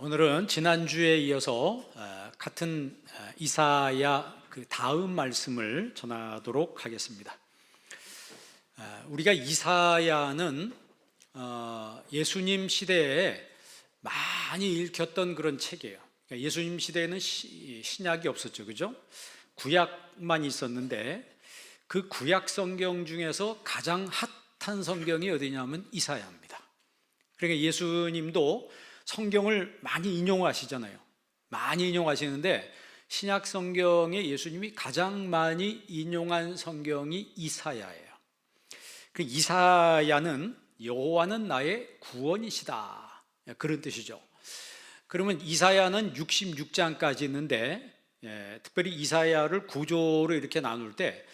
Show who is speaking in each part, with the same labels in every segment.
Speaker 1: 오늘은 지난주에 이어서 같은 이사야 그 다음 말씀을 전하도록 하겠습니다. 우리가 이사야는 예수님 시대에 많이 읽혔던 그런 책이에요. 그러니까 예수님 시대에는 신약이 없었죠, 그죠? 구약만 있었는데 그 구약 성경 중에서 가장 핫한 성경이 어디냐면 이사야입니다. 그러니까 예수님도 성경을 많이 인용하시잖아요. 많이 인용하시는데 신약 성경에 예수님이 가장 많이 인용한 성경이 이사야예요. 그 이사야는 여호와는 나의 구원이시다, 그런 뜻이죠. 그러면 이사야는 66장까지 있는데 특별히 이사야를 구조로 이렇게 나눌 때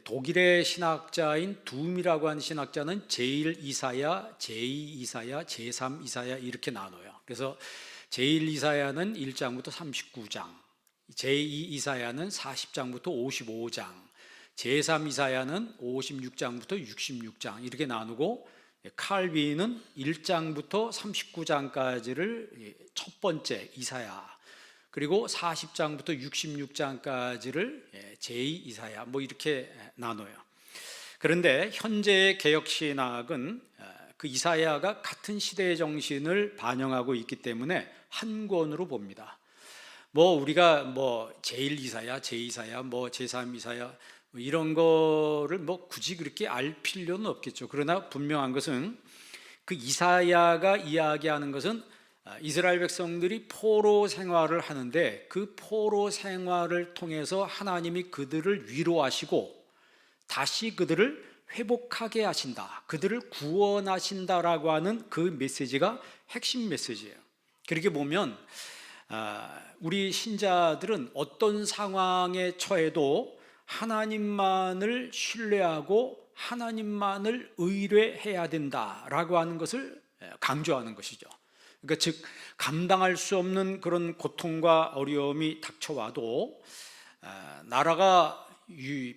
Speaker 1: 독일의 신학자인 둠이라고 하는 신학자는 제1 이사야, 제2 이사야, 제3 이사야 이렇게 나눠요. 그래서 제1 이사야는 1장부터 39장, 제2 이사야는 40장부터 55장, 제3 이사야는 56장부터 66장 이렇게 나누고, 칼빈은 1장부터 39장까지를 첫 번째 이사야, 그리고 40장부터 66장까지를 제2 이사야 이렇게 나눠요. 그런데 현재의 개혁신학은 그 이사야가 같은 시대의 정신을 반영하고 있기 때문에 한 권으로 봅니다. 우리가 제1 이사야, 제2사야, 제3 이사야 이런 거를 굳이 그렇게 알 필요는 없겠죠. 그러나 분명한 것은 그 이사야가 이야기하는 것은 이스라엘 백성들이 포로 생활을 하는데 그 포로 생활을 통해서 하나님이 그들을 위로하시고 다시 그들을 회복하게 하신다, 그들을 구원하신다라고 하는 그 메시지가 핵심 메시지예요. 그렇게 보면 우리 신자들은 어떤 상황에 처해도 하나님만을 신뢰하고 하나님만을 의뢰해야 된다라고 하는 것을 강조하는 것이죠. 그러니까 즉 감당할 수 없는 그런 고통과 어려움이 닥쳐와도 나라가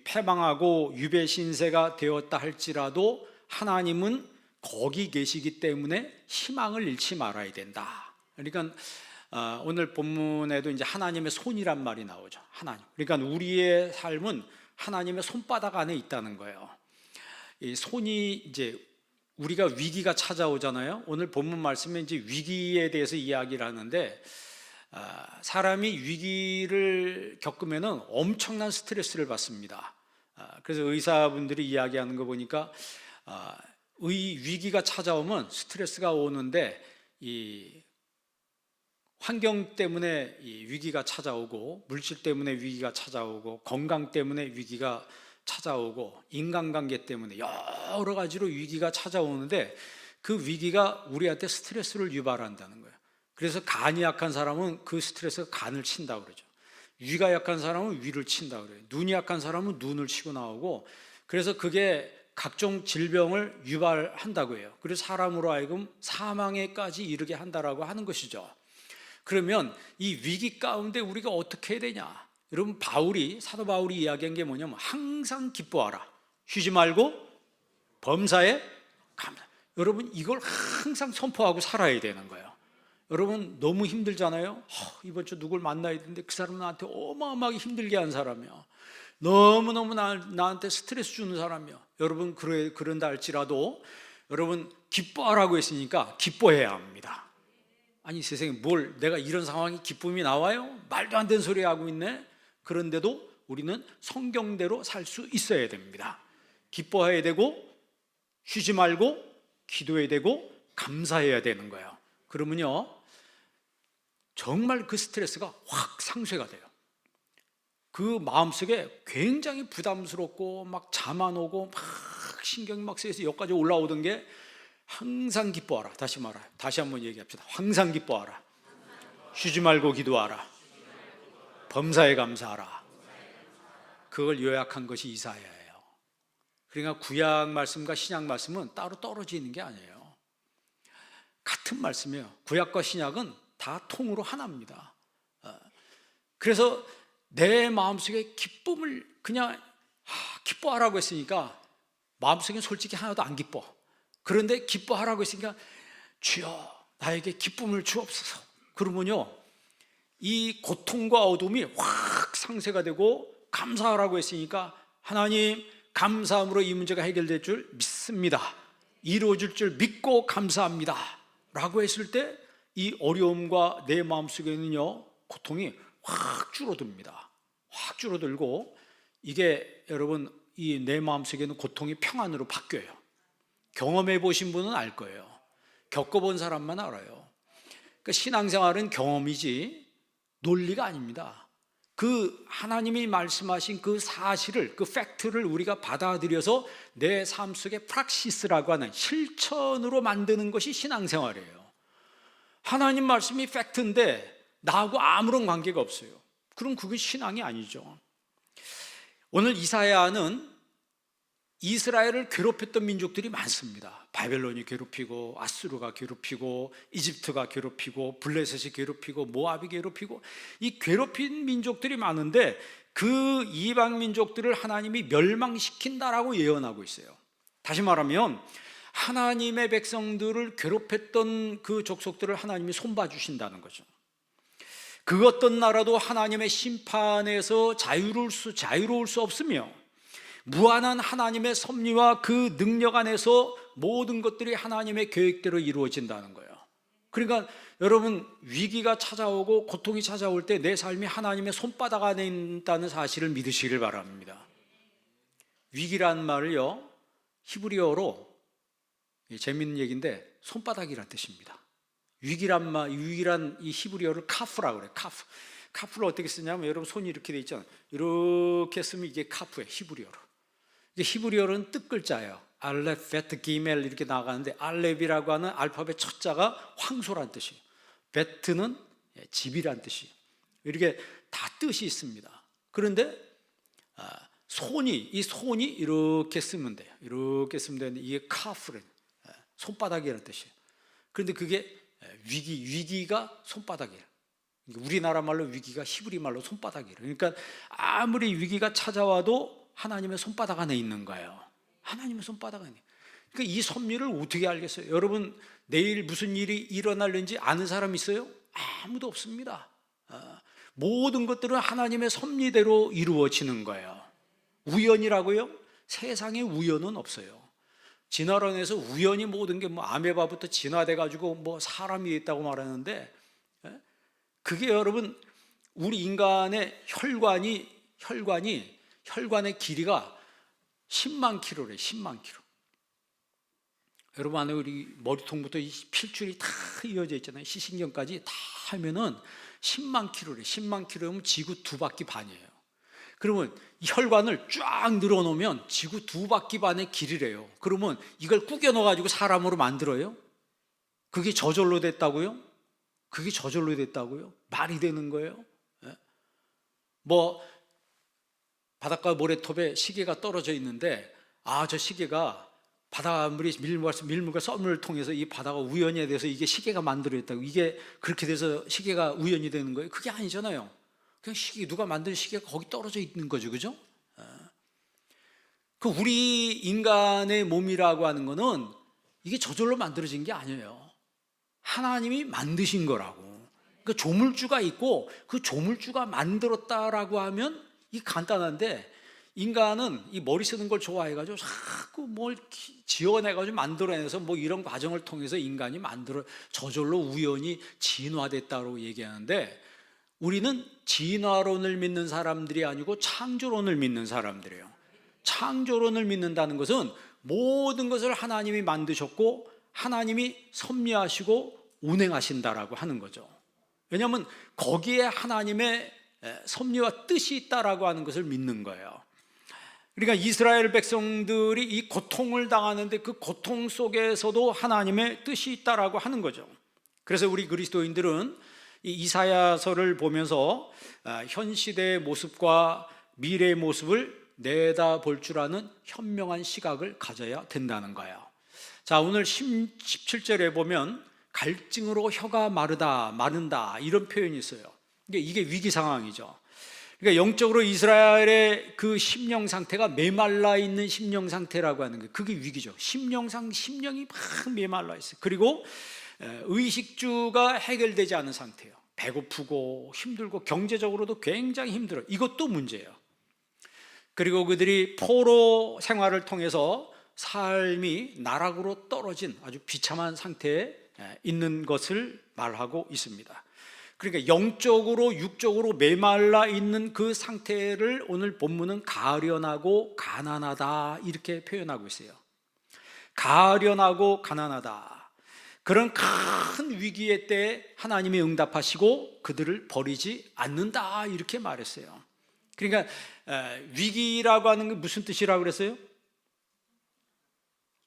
Speaker 1: 패망하고 유배 신세가 되었다 할지라도 하나님은 거기 계시기 때문에 희망을 잃지 말아야 된다. 그러니까 오늘 본문에도 이제 하나님의 손이란 말이 나오죠. 하나님. 그러니까 우리의 삶은 하나님의 손바닥 안에 있다는 거예요. 이 손이 이제 우리가 위기가 찾아오잖아요. 오늘 본문 말씀에 이제 위기에 대해서 이야기를 하는데 사람이 위기를 겪으면은 엄청난 스트레스를 받습니다. 그래서 의사분들이 이야기하는 거 보니까 위기가 찾아오면 스트레스가 오는데 이 환경 때문에 이 위기가 찾아오고, 물질 때문에 위기가 찾아오고, 건강 때문에 위기가 찾아오고, 인간관계 때문에 여러 가지로 위기가 찾아오는데 그 위기가 우리한테 스트레스를 유발한다는 거예요. 그래서 간이 약한 사람은 그 스트레스가 간을 친다고 그러죠. 위가 약한 사람은 위를 친다고 그래요. 눈이 약한 사람은 눈을 치고 나오고, 그래서 그게 각종 질병을 유발한다고 해요. 그래서 사람으로 하여금 사망에까지 이르게 한다라고 하는 것이죠. 그러면 이 위기 가운데 우리가 어떻게 해야 되냐? 여러분, 사도 바울이 이야기한 게 뭐냐면 항상 기뻐하라, 쉬지 말고 범사에 감사. 여러분, 이걸 항상 선포하고 살아야 되는 거예요. 여러분, 너무 힘들잖아요. 이번 주 누굴 만나야 되는데 그 사람은 나한테 어마어마하게 힘들게 한 사람이야. 너무너무 나한테 스트레스 주는 사람이야. 여러분, 그런다 할지라도 여러분 기뻐하라고 했으니까 기뻐해야 합니다. 아니, 세상에 내가 이런 상황이 기쁨이 나와요? 말도 안 되는 소리 하고 있네. 그런데도 우리는 성경대로 살 수 있어야 됩니다. 기뻐해야 되고, 쉬지 말고 기도해야 되고, 감사해야 되는 거예요. 그러면요 정말 그 스트레스가 확 상쇄가 돼요. 그 마음속에 굉장히 부담스럽고 막 잠 안 오고 막 신경이 막 쓰여서 여기까지 올라오던 게 항상 기뻐하라. 다시 한번 얘기합시다. 항상 기뻐하라, 쉬지 말고 기도하라, 범사에 감사하라. 그걸 요약한 것이 이사야예요. 그러니까 구약 말씀과 신약 말씀은 따로 떨어지는 게 아니에요. 같은 말씀이에요. 구약과 신약은 다 통으로 하나입니다. 그래서 내 마음속에 기쁨을 그냥 기뻐하라고 했으니까 마음속에 솔직히 하나도 안 기뻐. 그런데 기뻐하라고 했으니까 주여 나에게 기쁨을 주옵소서, 그러면요, 이 고통과 어둠이 확 상쇄가 되고 감사하라고 했으니까 하나님 감사함으로 이 문제가 해결될 줄 믿습니다, 이루어질 줄 믿고 감사합니다 라고 했을 때 이 어려움과 내 마음속에는요 고통이 확 줄어듭니다. 확 줄어들고 이게 여러분 이 내 마음속에는 고통이 평안으로 바뀌어요. 경험해 보신 분은 알 거예요. 겪어본 사람만 알아요. 그러니까 신앙생활은 경험이지 논리가 아닙니다. 그 하나님이 말씀하신 그 사실을, 그 팩트를 우리가 받아들여서 내 삶 속에 프락시스라고 하는 실천으로 만드는 것이 신앙생활이에요. 하나님 말씀이 팩트인데 나하고 아무런 관계가 없어요. 그럼 그게 신앙이 아니죠. 오늘 이사야는 이스라엘을 괴롭혔던 민족들이 많습니다. 바벨론이 괴롭히고, 아수르가 괴롭히고, 이집트가 괴롭히고, 블레셋이 괴롭히고, 모압이 괴롭히고, 이 괴롭힌 민족들이 많은데 그 이방 민족들을 하나님이 멸망시킨다라고 예언하고 있어요. 다시 말하면 하나님의 백성들을 괴롭혔던 그 족속들을 하나님이 손봐 주신다는 거죠. 그 어떤 나라도 하나님의 심판에서 자유로울 수 없으며 무한한 하나님의 섭리와 그 능력 안에서 모든 것들이 하나님의 계획대로 이루어진다는 거예요. 그러니까 여러분, 위기가 찾아오고 고통이 찾아올 때 내 삶이 하나님의 손바닥 안에 있다는 사실을 믿으시길 바랍니다. 위기라는 말을요, 히브리어로 재밌는 얘기인데 손바닥이란 뜻입니다. 위기란 이 히브리어를 카프라고 그래요. 카프를 어떻게 쓰냐면 여러분 손이 이렇게 돼 있잖아요. 이렇게 쓰면 이게 카프예요, 히브리어로. 이게 히브리어로는 뜻 글자예요. 알렙, 베트, 기멜 이렇게 나가는데 알렙이라고 하는 알파벳 첫 자가 황소란 뜻이에요. 베트는 집이란 뜻이에요. 이렇게 다 뜻이 있습니다. 그런데 이 손이 이렇게 쓰면 돼요. 이렇게 쓰면 되는데 이게 카프래, 손바닥이라는 뜻이에요. 그런데 그게 위기가 손바닥이에요. 우리나라 말로 위기가 히브리 말로 손바닥이에요. 그러니까 아무리 위기가 찾아와도 하나님의 손바닥 안에 있는 거예요. 하나님의 손바닥 안에. 그러니까 이 섭리를 어떻게 알겠어요? 여러분, 내일 무슨 일이 일어날는지 아는 사람 있어요? 아무도 없습니다. 모든 것들은 하나님의 섭리대로 이루어지는 거예요. 우연이라고요? 세상에 우연은 없어요. 진화론에서 우연히 모든 게 아메바부터 진화돼 가지고 사람이 있다고 말하는데, 그게 여러분 우리 인간의 혈관의 길이가 10만 킬로래. 10만 킬로. 여러분 안에 우리 머리통부터 이 필줄이 다 이어져 있잖아요. 시신경까지 다 하면은 10만 킬로래. 10만 킬로면 지구 2바퀴 반이에요. 그러면 혈관을 쫙 늘어놓으면 지구 2바퀴 반의 길이래요. 그러면 이걸 구겨 넣어가지고 사람으로 만들어요? 그게 저절로 됐다고요? 그게 저절로 됐다고요? 말이 되는 거예요? 바닷가 모래톱에 시계가 떨어져 있는데 저 시계가 바닷물이 밀물과 썰물을 통해서 이 바다가 우연히 돼서 이게 시계가 만들어졌다고, 이게 그렇게 돼서 시계가 우연히 되는 거예요? 그게 아니잖아요. 그냥 누가 만든 시계가 거기 떨어져 있는 거죠, 그죠? 그 우리 인간의 몸이라고 하는 거는 이게 저절로 만들어진 게 아니에요. 하나님이 만드신 거라고. 그러니까 조물주가 있고 그 조물주가 만들었다라고 하면 이게 간단한데, 인간은 이 머리 쓰는 걸 좋아해가지고 자꾸 뭘 지어내가지고 만들어내서 이런 과정을 통해서 인간이 저절로 우연히 진화됐다고 얘기하는데, 우리는 진화론을 믿는 사람들이 아니고 창조론을 믿는 사람들이에요. 창조론을 믿는다는 것은 모든 것을 하나님이 만드셨고 하나님이 섭리하시고 운행하신다라고 하는 거죠. 왜냐하면 거기에 하나님의 섭리와 뜻이 있다라고 하는 것을 믿는 거예요. 그러니까 이스라엘 백성들이 이 고통을 당하는데 그 고통 속에서도 하나님의 뜻이 있다라고 하는 거죠. 그래서 우리 그리스도인들은 이 이사야서를 보면서 현 시대의 모습과 미래의 모습을 내다볼 줄 아는 현명한 시각을 가져야 된다는 거예요. 자, 오늘 17절에 보면 갈증으로 혀가 마른다 이런 표현이 있어요. 이게 위기 상황이죠. 그러니까 영적으로 이스라엘의 그 심령 상태가 메말라 있는 심령 상태라고 하는 게, 그게 위기죠. 심령이 막 메말라 있어요. 그리고 의식주가 해결되지 않은 상태예요. 배고프고 힘들고 경제적으로도 굉장히 힘들어요. 이것도 문제예요. 그리고 그들이 포로 생활을 통해서 삶이 나락으로 떨어진 아주 비참한 상태에 있는 것을 말하고 있습니다. 그러니까 영적으로 육적으로 메말라 있는 그 상태를 오늘 본문은 가련하고 가난하다 이렇게 표현하고 있어요. 가련하고 가난하다. 그런 큰 위기의 때에 하나님이 응답하시고 그들을 버리지 않는다 이렇게 말했어요. 그러니까 위기라고 하는 게 무슨 뜻이라고 그랬어요?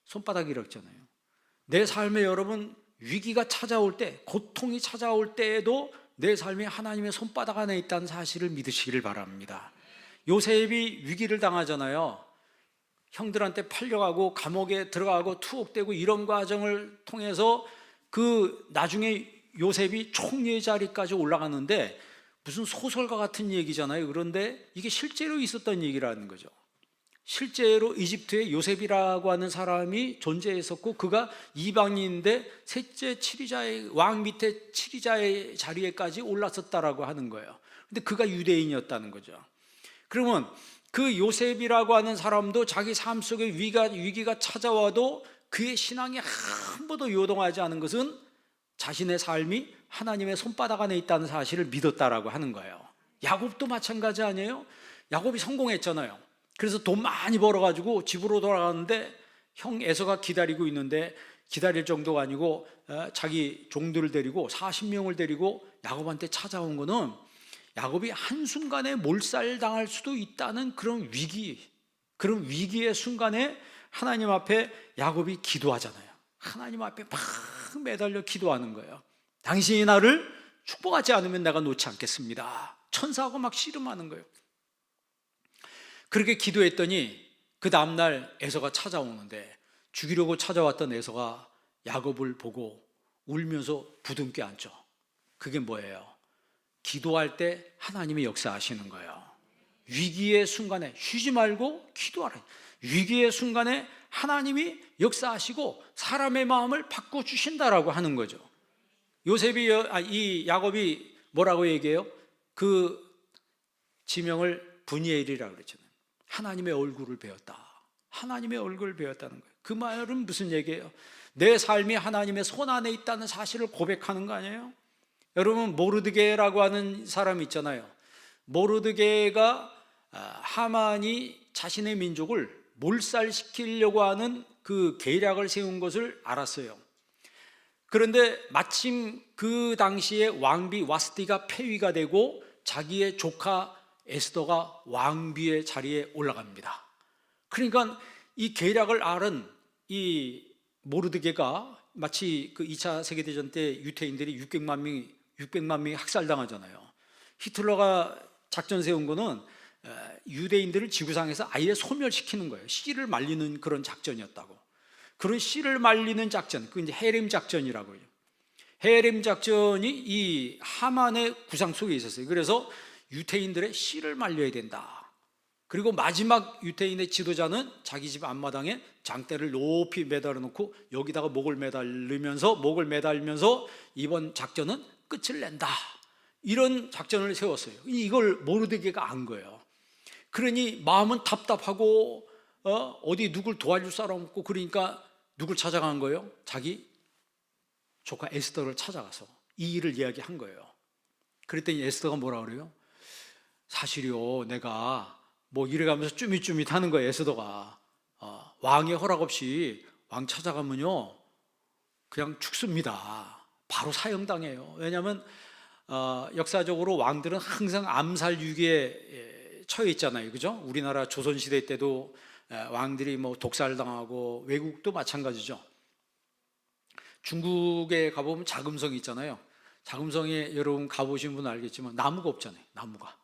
Speaker 1: 손바닥이라고 했잖아요. 내 삶에 여러분 위기가 찾아올 때, 고통이 찾아올 때에도 내 삶이 하나님의 손바닥 안에 있다는 사실을 믿으시기를 바랍니다. 요셉이 위기를 당하잖아요. 형들한테 팔려가고 감옥에 들어가고 투옥되고 이런 과정을 통해서 그 나중에 요셉이 총리의 자리까지 올라가는데 무슨 소설과 같은 얘기잖아요. 그런데 이게 실제로 있었던 얘기라는 거죠. 실제로 이집트에 요셉이라고 하는 사람이 존재했었고 그가 이방인인데 셋째 치리자의 왕 밑에 치리자의 자리에까지 올랐었다라고 하는 거예요. 근데 그가 유대인이었다는 거죠. 그러면 그 요셉이라고 하는 사람도 자기 삶 속에 위기가 찾아와도 그의 신앙이 한 번도 요동하지 않은 것은 자신의 삶이 하나님의 손바닥 안에 있다는 사실을 믿었다라고 하는 거예요. 야곱도 마찬가지 아니에요? 야곱이 성공했잖아요. 그래서 돈 많이 벌어가지고 집으로 돌아가는데 형 에서가 기다리고 있는데 기다릴 정도가 아니고 자기 종들을 데리고 40명을 데리고 야곱한테 찾아온 거는 야곱이 한순간에 몰살당할 수도 있다는 그런 위기의 순간에 하나님 앞에 야곱이 기도하잖아요. 하나님 앞에 막 매달려 기도하는 거예요. 당신이 나를 축복하지 않으면 내가 놓지 않겠습니다. 천사하고 막 씨름하는 거예요. 그렇게 기도했더니 그 다음날 에서가 찾아오는데 죽이려고 찾아왔던 에서가 야곱을 보고 울면서 부둥켜 안죠. 그게 뭐예요? 기도할 때 하나님이 역사하시는 거예요. 위기의 순간에 쉬지 말고 기도하라. 위기의 순간에 하나님이 역사하시고 사람의 마음을 바꿔주신다라고 하는 거죠. 이 야곱이 뭐라고 얘기해요? 그 지명을 브니엘이라고 그랬잖아요. 하나님의 얼굴을 배웠다. 하나님의 얼굴을 배웠다는 거예요. 그 말은 무슨 얘기예요? 내 삶이 하나님의 손 안에 있다는 사실을 고백하는 거 아니에요? 여러분 모르드게라고 하는 사람 있잖아요. 모르드게가 하만이 자신의 민족을 몰살시키려고 하는 그 계략을 세운 것을 알았어요. 그런데 마침 그 당시에 왕비 와스티가 폐위가 되고 자기의 조카 에스더가 왕비의 자리에 올라갑니다. 그러니까 이 계략을 알은 이 모르드게가 마치 그 2차 세계대전 때 유태인들이 600만 명이 학살당하잖아요. 히틀러가 작전 세운 거는 유대인들을 지구상에서 아예 소멸시키는 거예요. 씨를 말리는 그런 작전이었다고. 그런 씨를 말리는 작전, 그 이제 헤렘 작전이라고 해요. 헤렘 작전이 이 하만의 구상 속에 있었어요. 그래서 유태인들의 씨를 말려야 된다. 그리고 마지막 유태인의 지도자는 자기 집 앞마당에 장대를 높이 매달아 놓고 여기다가 목을 매달면서 이번 작전은 끝을 낸다. 이런 작전을 세웠어요. 이걸 모르드게가 안 거예요. 그러니 마음은 답답하고 어디 누굴 도와줄 사람 없고 그러니까 누굴 찾아간 거예요? 자기 조카 에스더를 찾아가서 이 일을 이야기한 거예요. 그랬더니 에스더가 뭐라 그래요? 사실이요, 내가 뭐 이래가면서 쭈밋쭈밋 하는 거예요. 에스더가 왕의 허락 없이 왕 찾아가면요 그냥 죽습니다. 바로 사형당해요. 왜냐하면 역사적으로 왕들은 항상 암살 위기에 처해 있잖아요. 그죠? 우리나라 조선시대 때도 왕들이 뭐 독살당하고 외국도 마찬가지죠. 중국에 가보면 자금성이 있잖아요. 자금성에 여러분 가보신 분은 알겠지만 나무가 없잖아요. 나무가.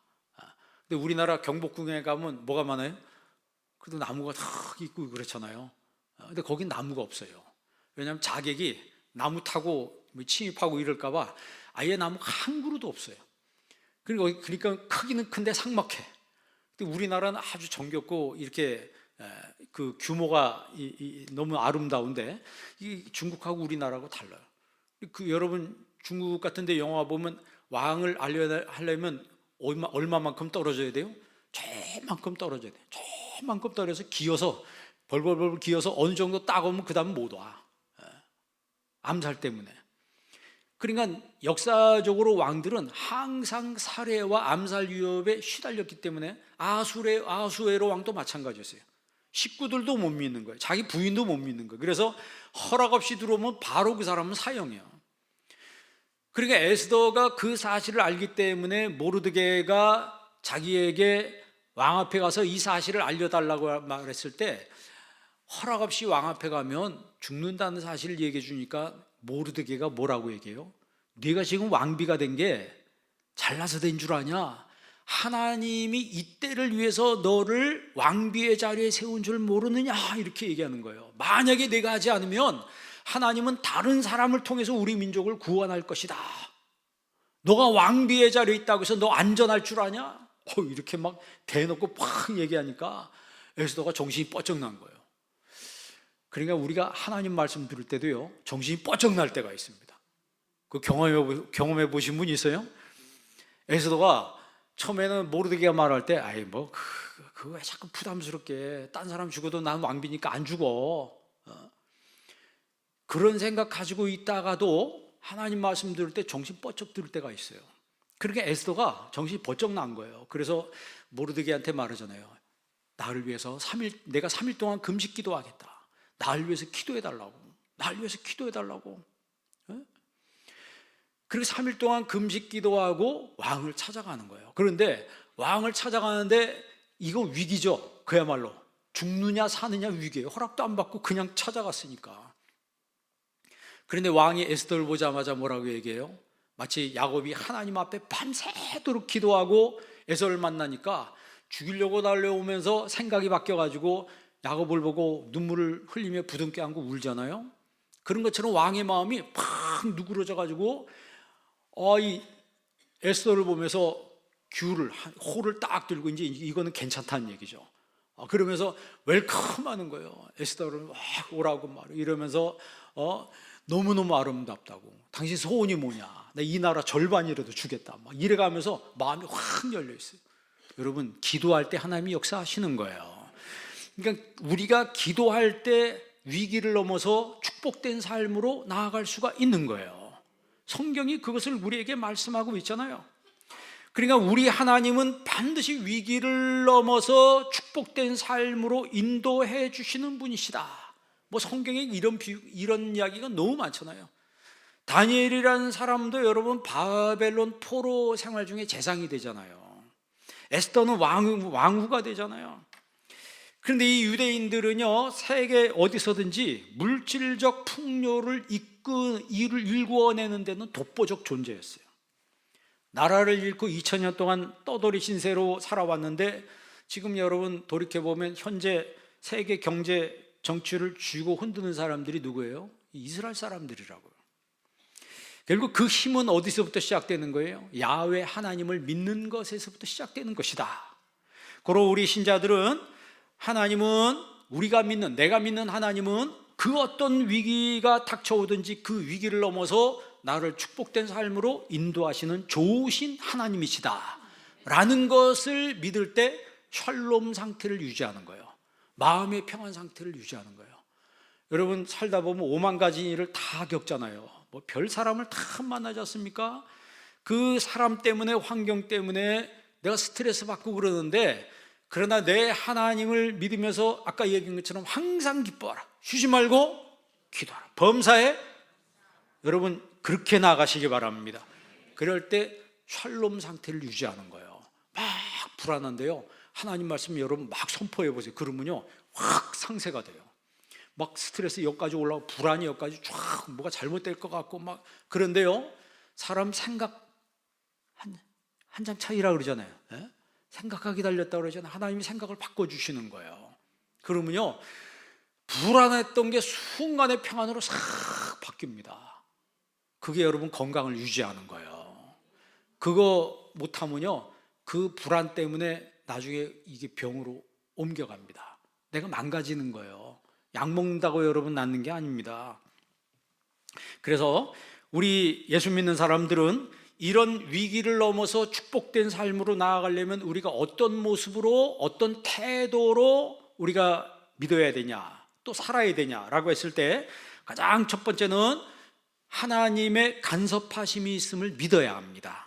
Speaker 1: 근데 우리나라 경복궁에 가면 뭐가 많아요? 그래도 나무가 탁 있고 그렇잖아요. 근데 거긴 나무가 없어요. 왜냐하면 자객이 나무 타고 침입하고 이럴까 봐 아예 나무가 한 그루도 없어요. 그러니까 크기는 큰데 삭막해. 근데 우리나라는 아주 정겹고 이렇게 그 규모가 너무 아름다운데 이 중국하고 우리나라하고 달라요. 여러분 중국 같은 데 영화 보면 왕을 하려면 얼마만큼 떨어져야 돼요? 저만큼 떨어져야 돼요. 저만큼 떨어져서 기어서 벌벌벌 기어서 어느 정도 따가우면 그 다음 못 와. 암살 때문에. 그러니까 역사적으로 왕들은 항상 살해와 암살 위협에 시달렸기 때문에 아수에로 왕도 마찬가지였어요. 식구들도 못 믿는 거예요. 자기 부인도 못 믿는 거예요. 그래서 허락 없이 들어오면 바로 그 사람은 사형이에요. 그러니까 에스더가 그 사실을 알기 때문에 모르드게가 자기에게 왕 앞에 가서 이 사실을 알려달라고 말했을 때 허락 없이 왕 앞에 가면 죽는다는 사실을 얘기해 주니까 모르드게가 뭐라고 얘기해요? 네가 지금 왕비가 된 게 잘나서 된 줄 아냐? 하나님이 이때를 위해서 너를 왕비의 자리에 세운 줄 모르느냐? 이렇게 얘기하는 거예요. 만약에 내가 하지 않으면 하나님은 다른 사람을 통해서 우리 민족을 구원할 것이다. 너가 왕비의 자리에 있다고 해서 너 안전할 줄 아냐? 이렇게 막 대놓고 팍 얘기하니까 에스더가 정신이 뻗쩍 난 거예요. 그러니까 우리가 하나님 말씀 들을 때도요, 정신이 뻗쩍 날 때가 있습니다. 그 경험해 보신 분 있어요? 에스더가 처음에는 모르드게가 말할 때 아이 뭐 그거 왜 자꾸 부담스럽게 딴 사람 죽어도 난 왕비니까 안 죽어, 그런 생각 가지고 있다가도 하나님 말씀 들을 때 정신 뻗쩍 들을 때가 있어요. 그러니까 에스더가 정신이 번쩍 난 거예요. 그래서 모르드게한테 말하잖아요. 나를 위해서 내가 3일 동안 금식 기도하겠다. 나를 위해서 기도해달라고. 나를 위해서 기도해달라고. 그리고 3일 동안 금식 기도하고 왕을 찾아가는 거예요. 그런데 왕을 찾아가는데 이거 위기죠. 그야말로 죽느냐 사느냐 위기예요. 허락도 안 받고 그냥 찾아갔으니까. 그런데 왕이 에스더를 보자마자 뭐라고 얘기해요? 마치 야곱이 하나님 앞에 밤새도록 기도하고 에서를 만나니까 죽이려고 달려오면서 생각이 바뀌어가지고 야곱을 보고 눈물을 흘리며 부둥켜 안고 울잖아요. 그런 것처럼 왕의 마음이 팍 누그러져가지고 이 에스더를 보면서 호를 딱 들고 이제 이거는 괜찮다는 얘기죠. 그러면서 웰컴하는 거예요. 에스더를 막 오라고 말 이러면서 너무너무 아름답다고. 당신 소원이 뭐냐? 나 이 나라 절반이라도 주겠다. 막 이래가면서 마음이 확 열려 있어요. 여러분, 기도할 때 하나님이 역사하시는 거예요. 그러니까 우리가 기도할 때 위기를 넘어서 축복된 삶으로 나아갈 수가 있는 거예요. 성경이 그것을 우리에게 말씀하고 있잖아요. 그러니까 우리 하나님은 반드시 위기를 넘어서 축복된 삶으로 인도해 주시는 분이시다. 뭐 성경에 이런 이야기가 너무 많잖아요. 다니엘이라는 사람도 여러분 바벨론 포로 생활 중에 재상이 되잖아요. 에스더는 왕후가 되잖아요. 그런데 이 유대인들은요, 세계 어디서든지 물질적 풍요를 일구어내는 데는 독보적 존재였어요. 나라를 잃고 2000년 동안 떠돌이 신세로 살아왔는데 지금 여러분 돌이켜보면 현재 세계 경제 정치를 쥐고 흔드는 사람들이 누구예요? 이스라엘 사람들이라고요. 결국 그 힘은 어디서부터 시작되는 거예요? 야훼 하나님을 믿는 것에서부터 시작되는 것이다. 그리고 우리 신자들은 하나님은 내가 믿는 하나님은 그 어떤 위기가 닥쳐오든지 그 위기를 넘어서 나를 축복된 삶으로 인도하시는 좋으신 하나님이시다 라는 것을 믿을 때 샬롬 상태를 유지하는 거예요. 마음의 평안 상태를 유지하는 거예요. 여러분 살다 보면 5만 가지 일을 다 겪잖아요. 뭐 별 사람을 다 만나지 않습니까? 그 사람 때문에, 환경 때문에 내가 스트레스 받고 그러는데, 그러나 내 하나님을 믿으면서 아까 얘기한 것처럼 항상 기뻐하라, 쉬지 말고 기도하라, 범사에, 여러분 그렇게 나가시기 바랍니다. 그럴 때 샬롬 상태를 유지하는 거예요. 막 불안한데요, 하나님 말씀 여러분 막 선포해 보세요. 그러면요 확 상쇄가 돼요. 막 스트레스 여기까지 올라오고 불안이 여기까지 쫙 뭐가 잘못될 것 같고 막 그런데요, 사람 생각 한 장 차이라 그러잖아요. 예? 생각하기 달렸다 그러잖아요. 하나님이 생각을 바꿔주시는 거예요. 그러면요 불안했던 게 순간의 평안으로 싹 바뀝니다. 그게 여러분 건강을 유지하는 거예요. 그거 못하면요 그 불안 때문에 나중에 이게 병으로 옮겨갑니다. 내가 망가지는 거예요. 약 먹는다고 여러분 낫는 게 아닙니다. 그래서 우리 예수 믿는 사람들은 이런 위기를 넘어서 축복된 삶으로 나아가려면 우리가 어떤 모습으로, 어떤 태도로 우리가 믿어야 되냐, 또 살아야 되냐라고 했을 때 가장 첫 번째는 하나님의 간섭하심이 있음을 믿어야 합니다.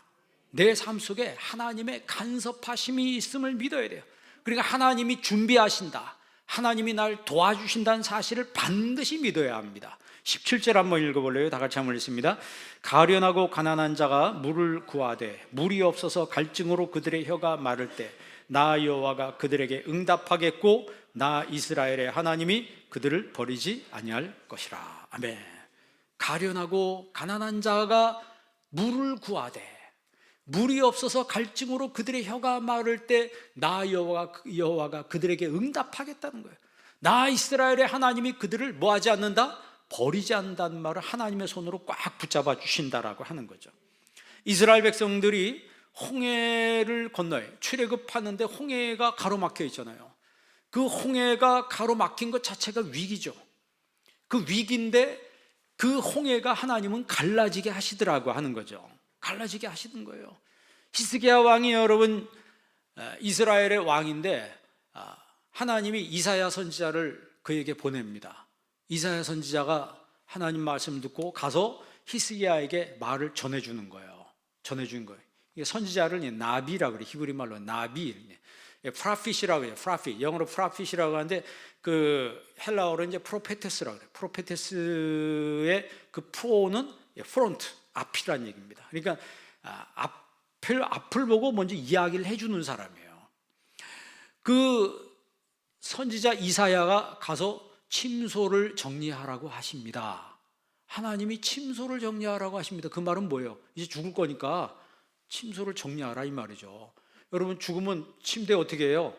Speaker 1: 내 삶 속에 하나님의 간섭하심이 있음을 믿어야 돼요. 그러니까 하나님이 준비하신다, 하나님이 날 도와주신다는 사실을 반드시 믿어야 합니다. 17절 한번 읽어볼래요? 다 같이 한번 읽습니다. 가련하고 가난한 자가 물을 구하되 물이 없어서 갈증으로 그들의 혀가 마를 때 나 여호와가 그들에게 응답하겠고 나 이스라엘의 하나님이 그들을 버리지 아니할 것이라. 아멘. 가련하고 가난한 자가 물을 구하되 물이 없어서 갈증으로 그들의 혀가 마를 때 나 여호와가 그들에게 응답하겠다는 거예요. 나 이스라엘의 하나님이 그들을 뭐하지 않는다? 버리지 않는다는 말을 하나님의 손으로 꽉 붙잡아 주신다라고 하는 거죠. 이스라엘 백성들이 홍해를 건너요. 출애굽하는데 홍해가 가로막혀 있잖아요. 그 홍해가 가로막힌 것 자체가 위기죠. 그 위기인데 그 홍해가 하나님은 갈라지게 하시더라고 하는 거죠. 갈라지게 하시는 거예요. 히스기야 왕이 여러분 이스라엘의 왕인데 하나님이 이사야 선지자를 그에게 보냅니다. 이사야 선지자가 하나님 말씀을 듣고 가서 히스기야에게 말을 전해주는 거예요. 전해준 거예요. 이게 선지자를 나비라고 그래요. 히브리 말로 나비, 프라핏이라고 해요. 프라핏, 영어로 프라핏이라고 하는데 그 헬라어로 이제 프로페테스라고 그래요. 프로페테스의 그 프로는 프론트, 앞이라는 얘기입니다. 그러니까 앞을 보고 먼저 이야기를 해주는 사람이에요. 그 선지자 이사야가 가서 침소를 정리하라고 하십니다. 하나님이 침소를 정리하라고 하십니다. 그 말은 뭐예요? 이제 죽을 거니까 침소를 정리하라 이 말이죠. 여러분 죽으면 침대 어떻게 해요?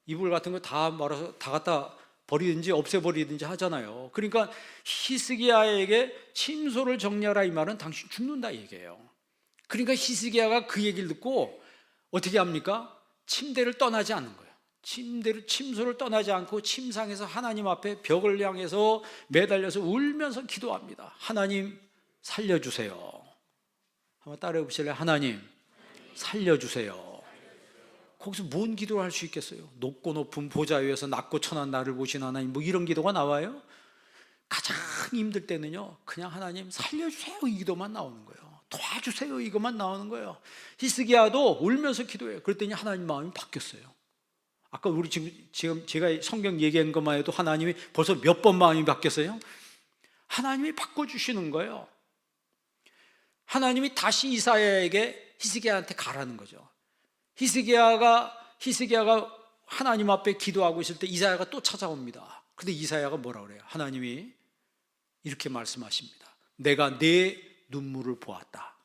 Speaker 1: 이불 같은 거 다 말아서 다 갖다 버리든지 없애버리든지 하잖아요. 그러니까 히스기야에게 침소를 정리하라 이 말은 당신 죽는다 얘기예요. 그러니까 히스기야가 그 얘기를 듣고 어떻게 합니까? 침대를 떠나지 않는 거예요. 침소를 떠나지 않고 침상에서 하나님 앞에 벽을 향해서 매달려서 울면서 기도합니다. 하나님 살려주세요. 한번 따라해 보실래요? 하나님 살려주세요. 거기서 뭔 기도를 할 수 있겠어요? 높고 높은 보좌 위에서 낮고 천한 나를 보신 하나님, 뭐 이런 기도가 나와요? 가장 힘들 때는요 그냥 하나님 살려주세요 이 기도만 나오는 거예요. 도와주세요 이것만 나오는 거예요. 히스기야도 울면서 기도해요. 그랬더니 하나님 마음이 바뀌었어요. 아까 우리 지금 제가 성경 얘기한 것만 해도 하나님이 벌써 몇 번 마음이 바뀌었어요? 하나님이 바꿔주시는 거예요. 하나님이 다시 이사야에게 히스기야한테 가라는 거죠. 히스기야가 하나님 앞에 기도하고 있을 때 이사야가 또 찾아옵니다. 근데 이사야가 뭐라 그래요? 하나님이 이렇게 말씀하십니다. 내가 내 눈물을 보았다.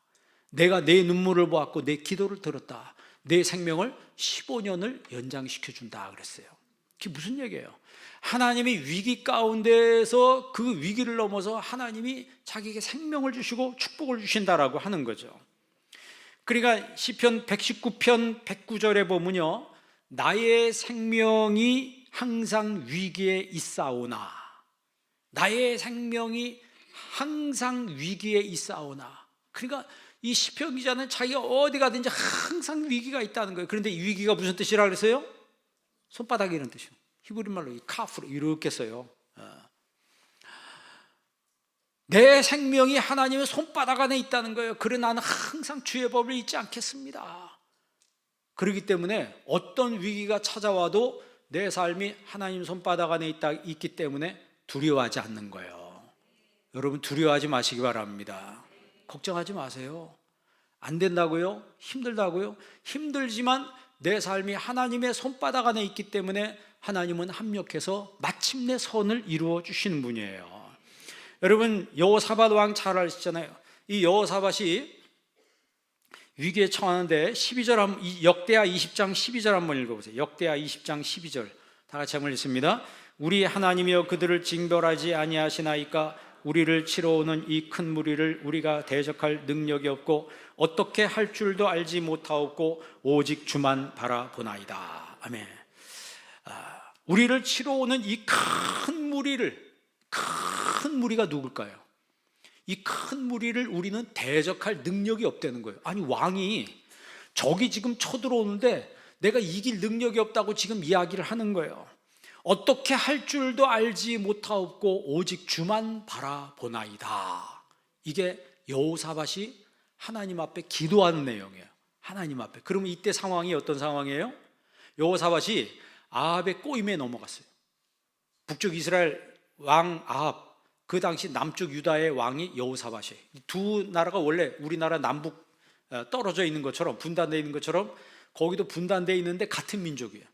Speaker 1: 내가 내 눈물을 보았고 내 기도를 들었다. 내 생명을 15년을 연장시켜 준다 그랬어요. 그게 무슨 얘기예요? 하나님이 위기 가운데에서 그 위기를 넘어서 하나님이 자기에게 생명을 주시고 축복을 주신다라고 하는 거죠. 그러니까 시편 119편 109절에 보면요, 나의 생명이 항상 위기에 있사오나, 나의 생명이 항상 위기에 있사오나. 그러니까 이 시편 기자는 자기가 어디 가든지 항상 위기가 있다는 거예요. 그런데 이 위기가 무슨 뜻이라 그랬어요? 손바닥이라는 뜻이요. 히브리 말로 이 카프로 이렇게 써요. 내 생명이 하나님의 손바닥 안에 있다는 거예요. 그래 나는 항상 주의 법을 잊지 않겠습니다. 그렇기 때문에 어떤 위기가 찾아와도 내 삶이 하나님 손바닥 안에 있기 때문에 두려워하지 않는 거예요. 여러분 두려워하지 마시기 바랍니다. 걱정하지 마세요. 안 된다고요? 힘들다고요? 힘들지만 내 삶이 하나님의 손바닥 안에 있기 때문에 하나님은 합력해서 마침내 선을 이루어 주시는 분이에요. 여러분 여호사밧 왕 잘 아시잖아요. 이 여호사밧이 위기에 처하는데 12절 역대하 20장 12절 한번 읽어보세요. 역대하 20장 12절 다 같이 한번 읽습니다. 우리 하나님이여 그들을 징벌하지 아니하시나이까 우리를 치러 오는 이 큰 무리를 우리가 대적할 능력이 없고 어떻게 할 줄도 알지 못하옵고 오직 주만 바라보나이다. 아멘. 우리를 치러 오는 이 큰 무리가 누굴까요? 이 큰 무리를 우리는 대적할 능력이 없다는 거예요. 아니, 왕이 적이 지금 쳐들어오는데 내가 이길 능력이 없다고 지금 이야기를 하는 거예요. 어떻게 할 줄도 알지 못하옵고 오직 주만 바라보나이다. 이게 여호사밧이 하나님 앞에 기도하는 내용이에요. 하나님 앞에. 그러면 이때 상황이 어떤 상황이에요? 여호사밧이 아합의 꼬임에 넘어갔어요. 북쪽 이스라엘 왕 아합, 그 당시 남쪽 유다의 왕이 여호사밧이에요. 두 나라가 원래 우리나라 남북 떨어져 있는 것처럼, 분단되어 있는 것처럼 거기도 분단되어 있는데 같은 민족이에요.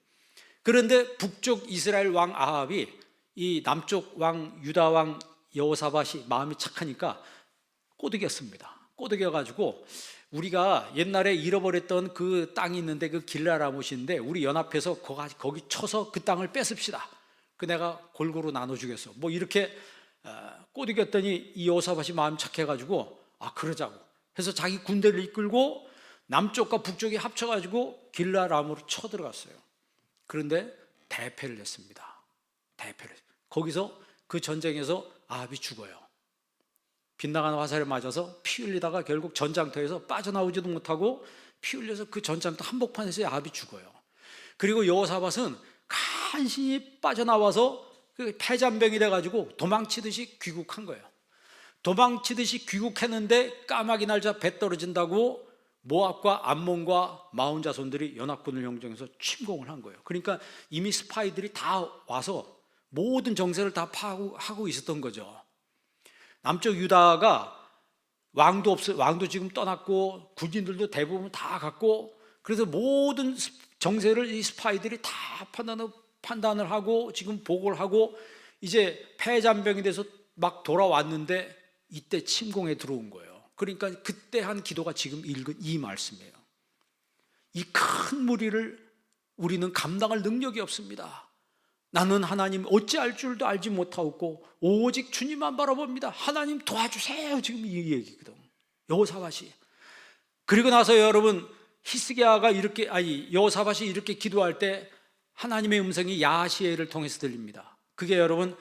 Speaker 1: 그런데 북쪽 이스라엘 왕 아합이 이 남쪽 왕 유다 왕 여호사밧이 마음이 착하니까 꼬드겼습니다. 꼬드겨가지고 우리가 옛날에 잃어버렸던 그 땅이 있는데 그 길라라못인데 우리 연합해서 거기 쳐서 그 땅을 뺏읍시다. 그 내가 골고루 나눠주겠어. 뭐 이렇게 꼬드겼더니 이 여호사밧이 마음 착해가지고 그러자고 해서 자기 군대를 이끌고 남쪽과 북쪽이 합쳐가지고 길라람으로 쳐들어갔어요. 그런데 대패를 했습니다. 대패를. 거기서 그 전쟁에서 아합이 죽어요. 빗나가는 화살에 맞아서 피 흘리다가 결국 전장터에서 빠져나오지도 못하고 피 흘려서 그 전장터 한복판에서 아합이 죽어요. 그리고 여호사밧은 간신히 빠져나와서 그 패잔병이 돼가지고 도망치듯이 귀국한 거예요. 도망치듯이 귀국했는데 까마귀 날자 배 떨어진다고 모압과 암몬과 마온 자손들이 연합군을 형성해서 침공을 한 거예요. 그러니까 이미 스파이들이 다 와서 모든 정세를 다 파악하고 있었던 거죠. 남쪽 유다가 왕도 없어요. 왕도 지금 떠났고 군인들도 대부분 다 갔고, 그래서 모든 정세를 이 스파이들이 다 판단을 하고 지금 보고를 하고 이제 패잔병이 돼서 막 돌아왔는데 이때 침공에 들어온 거예요. 그러니까 그때 한 기도가 지금 읽은 이 말씀이에요. 이 큰 무리를 우리는 감당할 능력이 없습니다. 나는 하나님 어찌할 줄도 알지 못하고 오직 주님만 바라봅니다. 하나님 도와주세요. 지금 이 얘기거든. 여호사밧이. 그리고 나서 여러분 히스기야가 여호사밧이 이렇게 기도할 때 하나님의 음성이 야시엘을 통해서 들립니다. 그게 여러분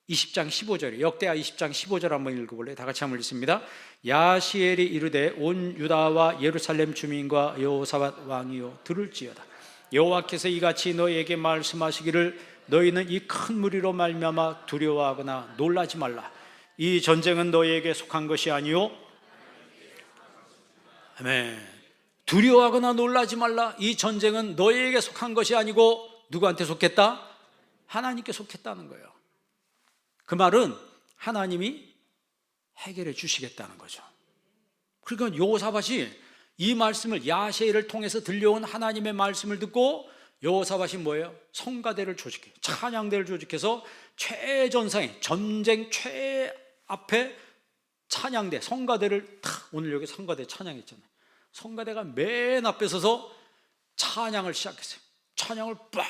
Speaker 1: 20장 15절이에요. 역대하 20장 15절 한번 읽어볼래요? 다 같이 한번 읽습니다. 야시엘이 이르되 온 유다와 예루살렘 주민과 여호사밧 왕이여 들을지어다. 여호와께서 이같이 너희에게 말씀하시기를 너희는 이 큰 무리로 말미암아 두려워하거나 놀라지 말라. 이 전쟁은 너희에게 속한 것이 아니요. 아멘. 두려워하거나 놀라지 말라. 이 전쟁은 너희에게 속한 것이 아니고 누구한테 속했다? 하나님께 속했다는 거예요. 그 말은 하나님이 해결해 주시겠다는 거죠. 그러니까 여호사밧이 이 말씀을 야시엘을 통해서 들려온 하나님의 말씀을 듣고 여호사밧이 뭐예요? 성가대를 조직해요. 찬양대를 조직해서 최전상에 전쟁 최앞에 찬양대, 성가대를 탁, 오늘 여기 성가대 찬양했잖아요. 성가대가 맨 앞에 서서 찬양을 시작했어요. 찬양을 빡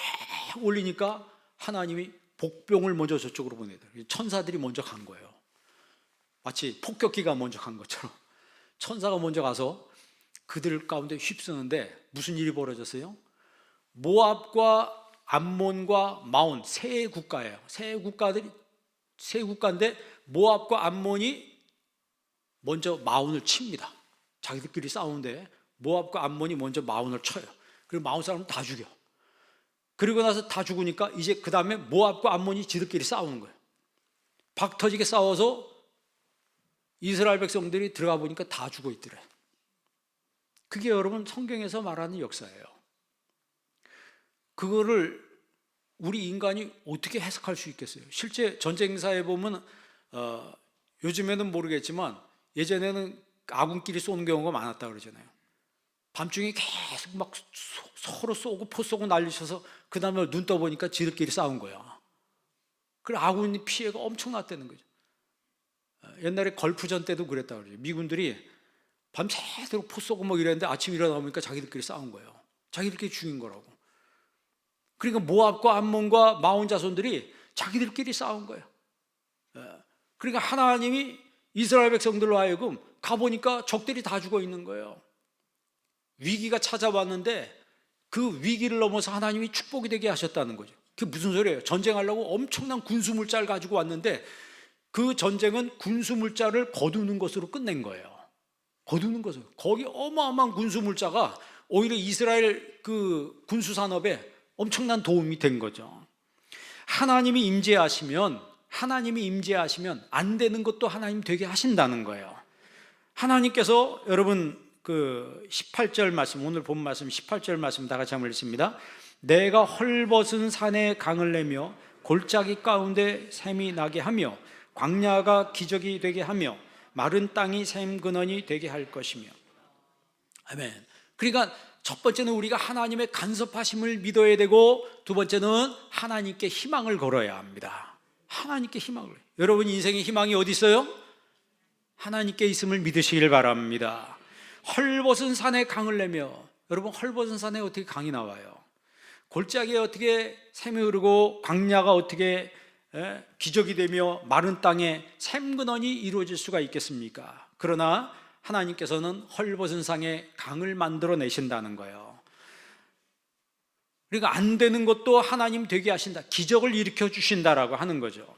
Speaker 1: 올리니까 하나님이 복병을 먼저 저쪽으로 보내더라고요. 천사들이 먼저 간 거예요. 마치 폭격기가 먼저 간 것처럼 천사가 먼저 가서 그들 가운데 휩쓰는데 무슨 일이 벌어졌어요? 모압과 암몬과 마온 세 국가예요. 세 국가인데 모압과 암몬이 먼저 마온을 칩니다. 자기들끼리 싸우는데 모압과 암몬이 먼저 마온을 쳐요. 그리고 마온 사람은 다 죽여. 그리고 나서 다 죽으니까 이제 그 다음에 모압과 암몬이 지들끼리 싸우는 거예요. 박 터지게 싸워서 이스라엘 백성들이 들어가 보니까 다 죽어 있더래. 그게 여러분 성경에서 말하는 역사예요. 그거를 우리 인간이 어떻게 해석할 수 있겠어요? 실제 전쟁사에 보면 요즘에는 모르겠지만 예전에는 아군끼리 쏘는 경우가 많았다 그러잖아요. 밤중에 계속 막 서로 쏘고 포 쏘고 난리쳐서 그 다음에 눈 떠보니까 지들끼리 싸운 거야. 그래 아군 피해가 엄청났다는 거죠. 옛날에 걸프전 때도 그랬다 그러죠. 미군들이 밤새도록 포 쏘고 뭐 이랬는데 아침 일어나보니까 자기들끼리 싸운 거예요. 자기들끼리 죽인 거라고. 그러니까 모압과 암몬과 마온 자손들이 자기들끼리 싸운 거예요. 그러니까 하나님이 이스라엘 백성들로 하여금 가보니까 적들이 다 죽어 있는 거예요. 위기가 찾아왔는데 그 위기를 넘어서 하나님이 축복이 되게 하셨다는 거죠. 그게 무슨 소리예요? 전쟁하려고 엄청난 군수물자를 가지고 왔는데 그 전쟁은 군수물자를 거두는 것으로 끝낸 거예요. 거두는 것으로. 거기 어마어마한 군수물자가 오히려 이스라엘 그 군수산업에 엄청난 도움이 된 거죠. 하나님이 임재하시면 안 되는 것도 하나님 되게 하신다는 거예요. 하나님께서 여러분 그 18절 말씀, 오늘 본 말씀 18절 말씀 다 같이 한번 읽습니다. 내가 헐벗은 산에 강을 내며 골짜기 가운데 샘이 나게 하며 광야가 기적이 되게 하며 마른 땅이 샘 근원이 되게 할 것이며. 아멘. 그러니까 첫 번째는 우리가 하나님의 간섭하심을 믿어야 되고, 두 번째는 하나님께 희망을 걸어야 합니다. 하나님께 희망을. 여러분 인생의 희망이 어디 있어요? 하나님께 있음을 믿으시길 바랍니다. 헐벗은 산에 강을 내며, 여러분 헐벗은 산에 어떻게 강이 나와요? 골짜기에 어떻게 샘이 흐르고 광야가 어떻게 기적이 되며 마른 땅에 샘 근원이 이루어질 수가 있겠습니까? 그러나 하나님께서는 헐벗은 산에 강을 만들어 내신다는 거예요. 그러니까 안 되는 것도 하나님 되게 하신다, 기적을 일으켜 주신다라고 하는 거죠.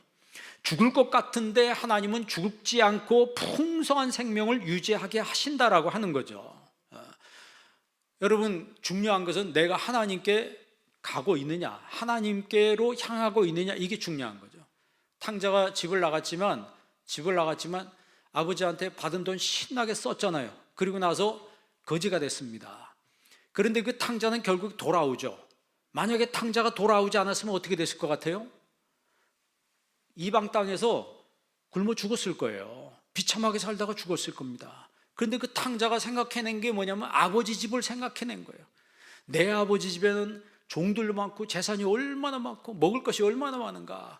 Speaker 1: 죽을 것 같은데 하나님은 죽지 않고 풍성한 생명을 유지하게 하신다라고 하는 거죠. 여러분 중요한 것은 내가 하나님께 가고 있느냐, 하나님께로 향하고 있느냐, 이게 중요한 거죠. 탕자가 집을 나갔지만 아버지한테 받은 돈 신나게 썼잖아요. 그리고 나서 거지가 됐습니다. 그런데 그 탕자는 결국 돌아오죠. 만약에 탕자가 돌아오지 않았으면 어떻게 됐을 것 같아요? 이방 땅에서 굶어 죽었을 거예요. 비참하게 살다가 죽었을 겁니다. 그런데 그 탕자가 생각해낸 게 뭐냐면 아버지 집을 생각해낸 거예요. 내 아버지 집에는 종들도 많고 재산이 얼마나 많고 먹을 것이 얼마나 많은가.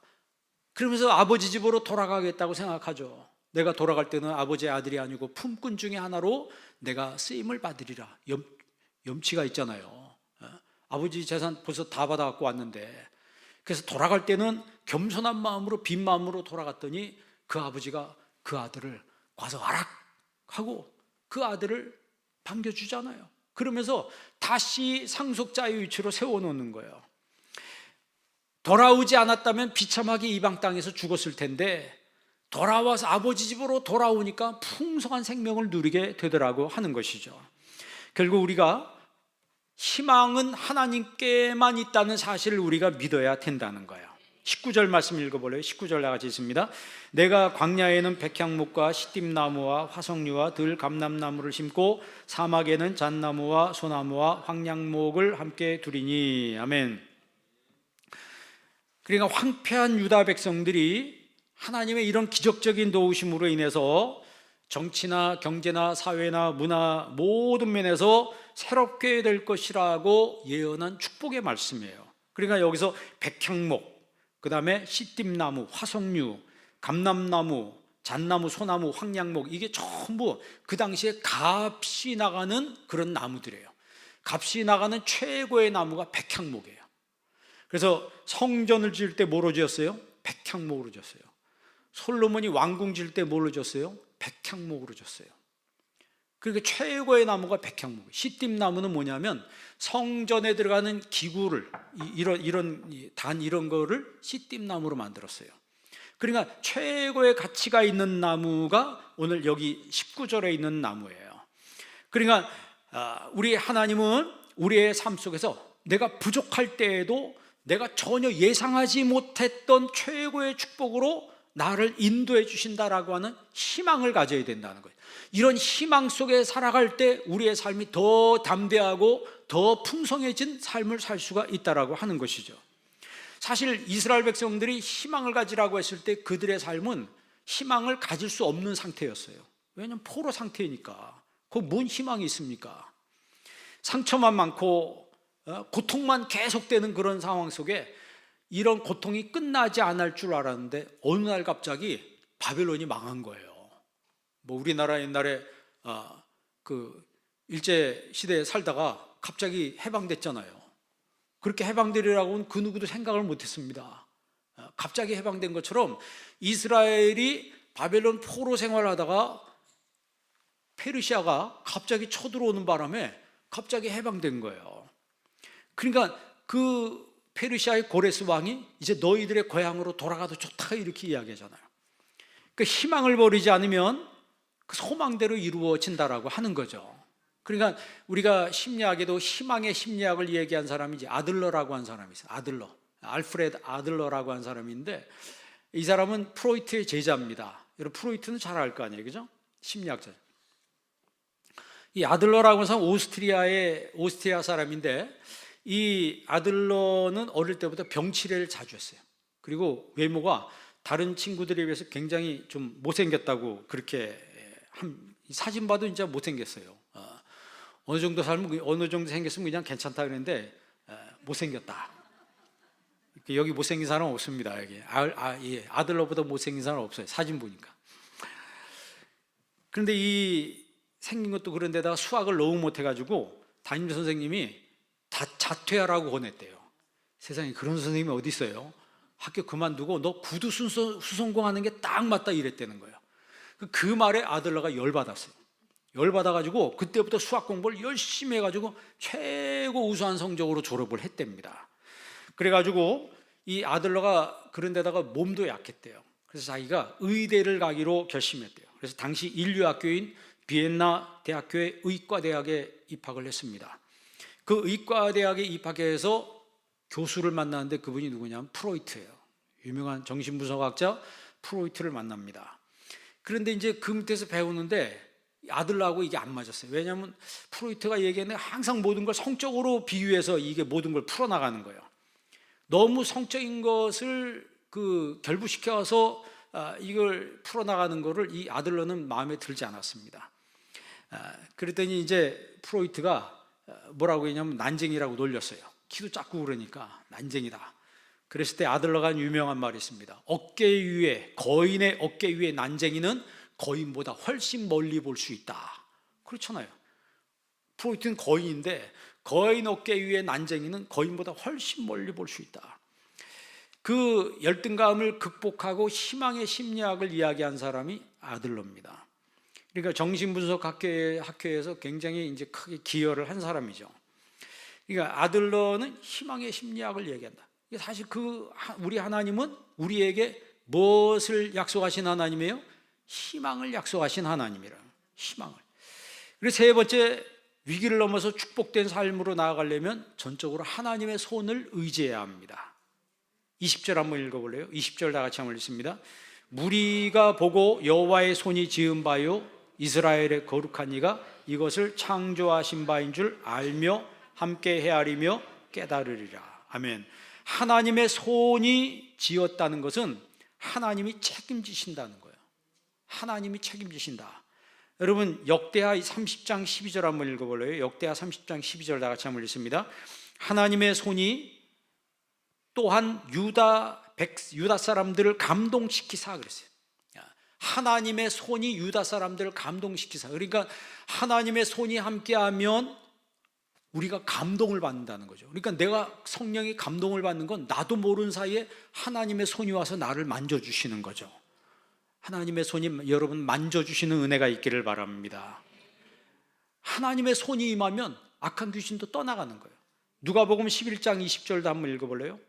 Speaker 1: 그러면서 아버지 집으로 돌아가겠다고 생각하죠. 내가 돌아갈 때는 아버지의 아들이 아니고 품꾼 중에 하나로 내가 쓰임을 받으리라. 염치가 있잖아요. 아버지 재산 벌써 다 받아갖고 왔는데, 그래서 돌아갈 때는 겸손한 마음으로, 빈 마음으로 돌아갔더니 그 아버지가 그 아들을 과서 아락 하고 그 아들을 반겨주잖아요. 그러면서 다시 상속자의 위치로 세워놓는 거예요. 돌아오지 않았다면 비참하게 이방 땅에서 죽었을 텐데 돌아와서 아버지 집으로 돌아오니까 풍성한 생명을 누리게 되더라고 하는 것이죠. 결국 우리가 희망은 하나님께만 있다는 사실을 우리가 믿어야 된다는 거예요. 19절 말씀 읽어볼래요? 19절 나같이 있습니다. 내가 광야에는 백향목과 시띠나무와 화석류와 들 감람나무를 심고 사막에는 잣나무와 소나무와 황량목을 함께 두리니. 아멘. 그러니까 황폐한 유다 백성들이 하나님의 이런 기적적인 도우심으로 인해서 정치나 경제나 사회나 문화 모든 면에서 새롭게 될 것이라고 예언한 축복의 말씀이에요. 그러니까 여기서 백향목, 그 다음에 시띠나무, 화석류, 감람나무, 잣나무, 소나무, 황량목, 이게 전부 그 당시에 값이 나가는 그런 나무들이에요. 값이 나가는 최고의 나무가 백향목이에요. 그래서 성전을 지을 때 뭐로 지었어요? 백향목으로 지었어요. 솔로몬이 왕궁 지을 때 뭘로 지었어요? 백향목으로 지었어요. 그러니까 최고의 나무가 백향목. 시띠나무는 뭐냐면 성전에 들어가는 기구를 이런 거를 시띠나무로 만들었어요. 그러니까 최고의 가치가 있는 나무가 오늘 여기 19절에 있는 나무예요. 그러니까 우리 하나님은 우리의 삶 속에서 내가 부족할 때에도 내가 전혀 예상하지 못했던 최고의 축복으로 나를 인도해 주신다라고 하는 희망을 가져야 된다는 거예요. 이런 희망 속에 살아갈 때 우리의 삶이 더 담대하고 더 풍성해진 삶을 살 수가 있다라고 하는 것이죠. 사실 이스라엘 백성들이 희망을 가지라고 했을 때 그들의 삶은 희망을 가질 수 없는 상태였어요. 왜냐하면 포로 상태니까. 그 뭔 희망이 있습니까? 상처만 많고 고통만 계속되는 그런 상황 속에 이런 고통이 끝나지 않을 줄 알았는데 어느 날 갑자기 바벨론이 망한 거예요. 뭐 우리나라 옛날에 그 일제 시대에 살다가 갑자기 해방됐잖아요. 그렇게 해방되리라고는 그 누구도 생각을 못했습니다. 갑자기 해방된 것처럼 이스라엘이 바벨론 포로 생활하다가 페르시아가 갑자기 쳐들어오는 바람에 갑자기 해방된 거예요. 그러니까 그 페르시아의 고레스 왕이 이제 너희들의 고향으로 돌아가도 좋다 이렇게 이야기하잖아요. 그 희망을 버리지 않으면 그 소망대로 이루어진다라고 하는 거죠. 그러니까 우리가 심리학에도 희망의 심리학을 얘기한 사람이 이제 아들러라고 한 사람이 있어요. 아들러, 알프레드 아들러라고 한 사람인데, 이 사람은 프로이트의 제자입니다. 여러분 프로이트는 잘 알 거 아니에요, 그죠? 심리학자. 이 아들러라고 하는 사람은 오스트리아 사람인데, 이 아들러는 어릴 때부터 병치레를 자주 했어요. 그리고 외모가 다른 친구들에 비해서 굉장히 좀 못생겼다고, 그렇게 사진 봐도 진짜 못생겼어요. 어느 정도 살면, 어느 정도 생겼으면 그냥 괜찮다 그랬는데 못생겼다. 여기 못생긴 사람 없습니다. 여기 아들러보다 못생긴 사람 없어요, 사진 보니까. 그런데 이 생긴 것도 그런데다가 수학을 너무 못해가지고 담임 선생님이 다 자퇴하라고 권했대요. 세상에 그런 선생님이 어디 있어요? 학교 그만두고 너 구두 수성공하는 게 딱 맞다 이랬다는 거예요. 그 말에 아들러가 열받았어요. 열받아가지고 그때부터 수학 공부를 열심히 해가지고 최고 우수한 성적으로 졸업을 했답니다. 그래가지고 이 아들러가 그런데다가 몸도 약했대요. 그래서 자기가 의대를 가기로 결심했대요. 그래서 당시 인류학교인 비엔나 대학교의 의과대학에 입학을 했습니다. 그 의과대학에 입학해서 교수를 만나는데 그분이 누구냐면 프로이트예요. 유명한 정신분석학자 프로이트를 만납니다. 그런데 이제 그 밑에서 배우는데 아들하고 이게 안 맞았어요. 왜냐하면 프로이트가 얘기했는데 항상 모든 걸 성적으로 비유해서 이게 모든 걸 풀어나가는 거예요. 너무 성적인 것을 결부시켜서 이걸 풀어나가는 거를 이 아들러는 마음에 들지 않았습니다. 그랬더니 이제 프로이트가 뭐라고 했냐면 난쟁이라고 놀렸어요. 키도 작고 그러니까 난쟁이다. 그랬을 때 아들러가 유명한 말이 있습니다. 어깨 위에, 거인의 어깨 위에 난쟁이는 거인보다 훨씬 멀리 볼 수 있다. 그렇잖아요. 프로이트는 거인인데 거인 어깨 위에 난쟁이는 거인보다 훨씬 멀리 볼 수 있다. 그 열등감을 극복하고 희망의 심리학을 이야기한 사람이 아들러입니다. 그러니까 정신분석 학회에서 굉장히 이제 크게 기여를 한 사람이죠. 그러니까 아들러는 희망의 심리학을 얘기한다. 사실 우리 하나님은 우리에게 무엇을 약속하신 하나님이에요? 희망을 약속하신 하나님이라. 희망을. 그리고 세 번째, 위기를 넘어서 축복된 삶으로 나아가려면 전적으로 하나님의 손을 의지해야 합니다. 20절 한번 읽어볼래요? 20절 다 같이 한번 읽습니다. 무리가 보고 여호와의 손이 지은 바요 이스라엘의 거룩한 이가 이것을 창조하신 바인 줄 알며 함께 헤아리며 깨달으리라. 아멘. 하나님의 손이 지었다는 것은 하나님이 책임지신다는 거예요. 하나님이 책임지신다. 여러분 역대하 30장 12절 한번 읽어볼래요? 역대하 30장 12절 다 같이 한번 읽습니다. 하나님의 손이 또한 유다 사람들을 감동시키사 그랬어요. 하나님의 손이 유다 사람들을 감동시키사. 그러니까 하나님의 손이 함께하면 우리가 감동을 받는다는 거죠. 그러니까 내가 성령이 감동을 받는 건 나도 모르는 사이에 하나님의 손이 와서 나를 만져주시는 거죠. 하나님의 손이 여러분 만져주시는 은혜가 있기를 바랍니다. 하나님의 손이 임하면 악한 귀신도 떠나가는 거예요. 누가복음 11장 20절도 한번 읽어볼래요?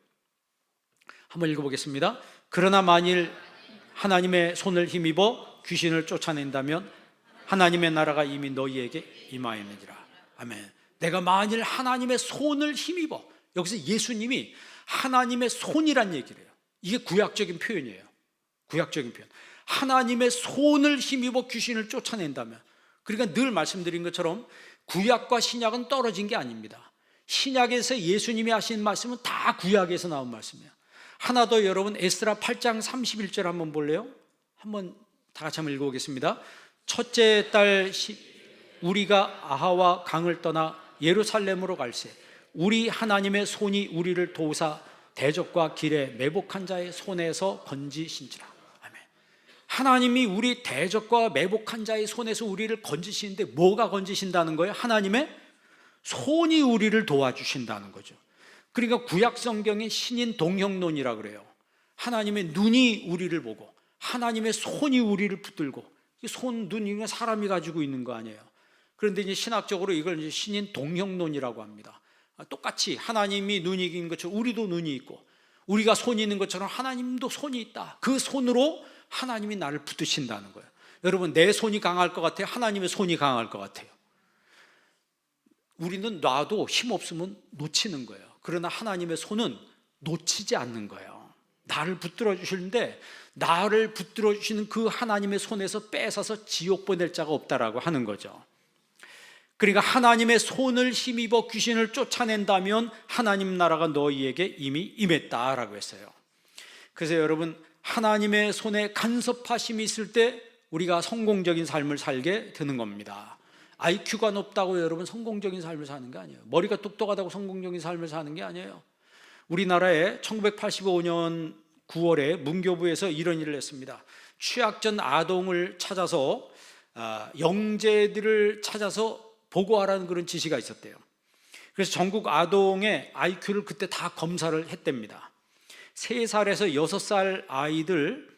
Speaker 1: 한번 읽어보겠습니다. 그러나 만일 하나님의 손을 힘입어 귀신을 쫓아낸다면 하나님의 나라가 이미 너희에게 임하였느니라. 아멘. 내가 만일 하나님의 손을 힘입어, 여기서 예수님이 하나님의 손이란 얘기를 해요. 이게 구약적인 표현이에요. 구약적인 표현. 하나님의 손을 힘입어 귀신을 쫓아낸다면, 그러니까 늘 말씀드린 것처럼 구약과 신약은 떨어진 게 아닙니다. 신약에서 예수님이 하신 말씀은 다 구약에서 나온 말씀이에요. 하나 더 여러분 에스라 8장 31절 한번 볼래요? 한번 다 같이 한번 읽어보겠습니다. 첫째 달 우리가 아하와 강을 떠나 예루살렘으로 갈새 우리 하나님의 손이 우리를 도우사 대적과 길에 매복한 자의 손에서 건지신지라. 아멘. 하나님이 우리 대적과 매복한 자의 손에서 우리를 건지시는데 뭐가 건지신다는 거예요? 하나님의 손이 우리를 도와주신다는 거죠. 그러니까 구약 성경의 신인 동형론이라고 그래요. 하나님의 눈이 우리를 보고 하나님의 손이 우리를 붙들고, 손, 눈 이건 사람이 가지고 있는 거 아니에요. 그런데 이제 신학적으로 이걸 이제 신인 동형론이라고 합니다. 똑같이 하나님이 눈이 있는 것처럼 우리도 눈이 있고, 우리가 손이 있는 것처럼 하나님도 손이 있다. 그 손으로 하나님이 나를 붙드신다는 거예요. 여러분, 내 손이 강할 것 같아요? 하나님의 손이 강할 것 같아요? 우리는 놔도 힘없으면 놓치는 거예요. 그러나 하나님의 손은 놓치지 않는 거예요. 나를 붙들어 주시는데, 나를 붙들어 주시는 그 하나님의 손에서 뺏어서 지옥 보낼 자가 없다라고 하는 거죠. 그러니까 하나님의 손을 힘입어 귀신을 쫓아낸다면 하나님 나라가 너희에게 이미 임했다라고 했어요. 그래서 여러분, 하나님의 손에 간섭하심이 있을 때 우리가 성공적인 삶을 살게 되는 겁니다. IQ가 높다고 여러분 성공적인 삶을 사는 게 아니에요. 머리가 똑똑하다고 성공적인 삶을 사는 게 아니에요. 우리나라에 1985년 9월에 문교부에서 이런 일을 했습니다. 취약전 아동을 찾아서 영재들을 찾아서 보고하라는 그런 지시가 있었대요. 그래서 전국 아동의 IQ를 그때 다 검사를 했답니다. 3살에서 6살 아이들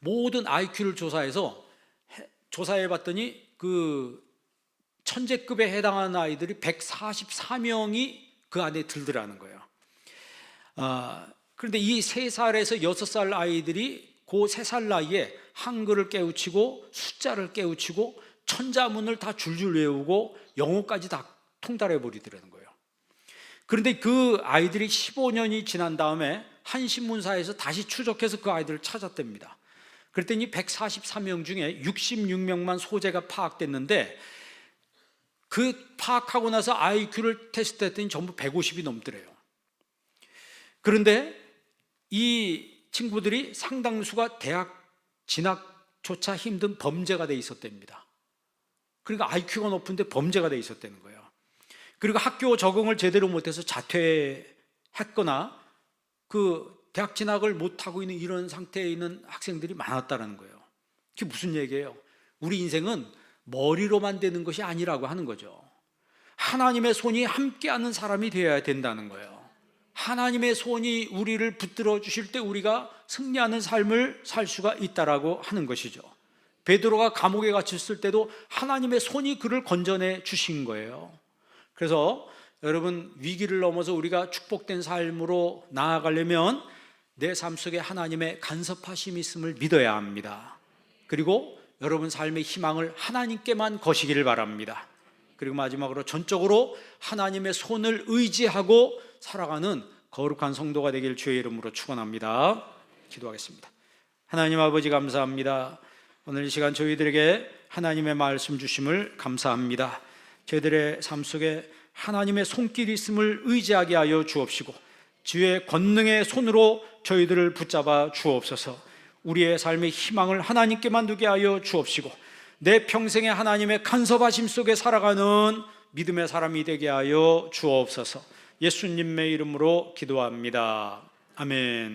Speaker 1: 모든 IQ를 조사해 봤더니 그 천재급에 해당하는 아이들이 144명이 그 안에 들더라는 거예요. 그런데 이 3살에서 6살 아이들이 그 3살 나이에 한글을 깨우치고 숫자를 깨우치고 천자문을 다 줄줄 외우고 영어까지 다 통달해 버리더라는 거예요. 그런데 그 아이들이 15년이 지난 다음에 한 신문사에서 다시 추적해서 그 아이들을 찾았답니다. 그랬더니 144명 중에 66명만 소재가 파악됐는데, 그 파악하고 나서 IQ를 테스트했더니 전부 150이 넘더래요. 그런데 이 친구들이 상당수가 대학 진학조차 힘든 범죄가 돼 있었답니다. 그러니까 IQ가 높은데 범죄가 돼 있었다는 거예요. 그리고 학교 적응을 제대로 못해서 자퇴했거나 그 대학 진학을 못하고 있는 이런 상태에 있는 학생들이 많았다는 거예요. 그게 무슨 얘기예요? 우리 인생은 머리로만 되는 것이 아니라고 하는 거죠. 하나님의 손이 함께하는 사람이 되어야 된다는 거예요. 하나님의 손이 우리를 붙들어 주실 때 우리가 승리하는 삶을 살 수가 있다라고 하는 것이죠. 베드로가 감옥에 갇혔을 때도 하나님의 손이 그를 건져내 주신 거예요. 그래서 여러분, 위기를 넘어서 우리가 축복된 삶으로 나아가려면 내 삶 속에 하나님의 간섭하심이 있음을 믿어야 합니다. 그리고 여러분 삶의 희망을 하나님께만 거시기를 바랍니다. 그리고 마지막으로 전적으로 하나님의 손을 의지하고 살아가는 거룩한 성도가 되길 주의 이름으로 축원합니다. 기도하겠습니다. 하나님 아버지, 감사합니다. 오늘 이 시간 저희들에게 하나님의 말씀 주심을 감사합니다. 저희들의 삶 속에 하나님의 손길이 있음을 의지하게 하여 주옵시고, 주의 권능의 손으로 저희들을 붙잡아 주옵소서. 우리의 삶의 희망을 하나님께만 두게 하여 주옵시고, 내 평생에 하나님의 간섭하심 속에 살아가는 믿음의 사람이 되게 하여 주옵소서. 예수님의 이름으로 기도합니다. 아멘.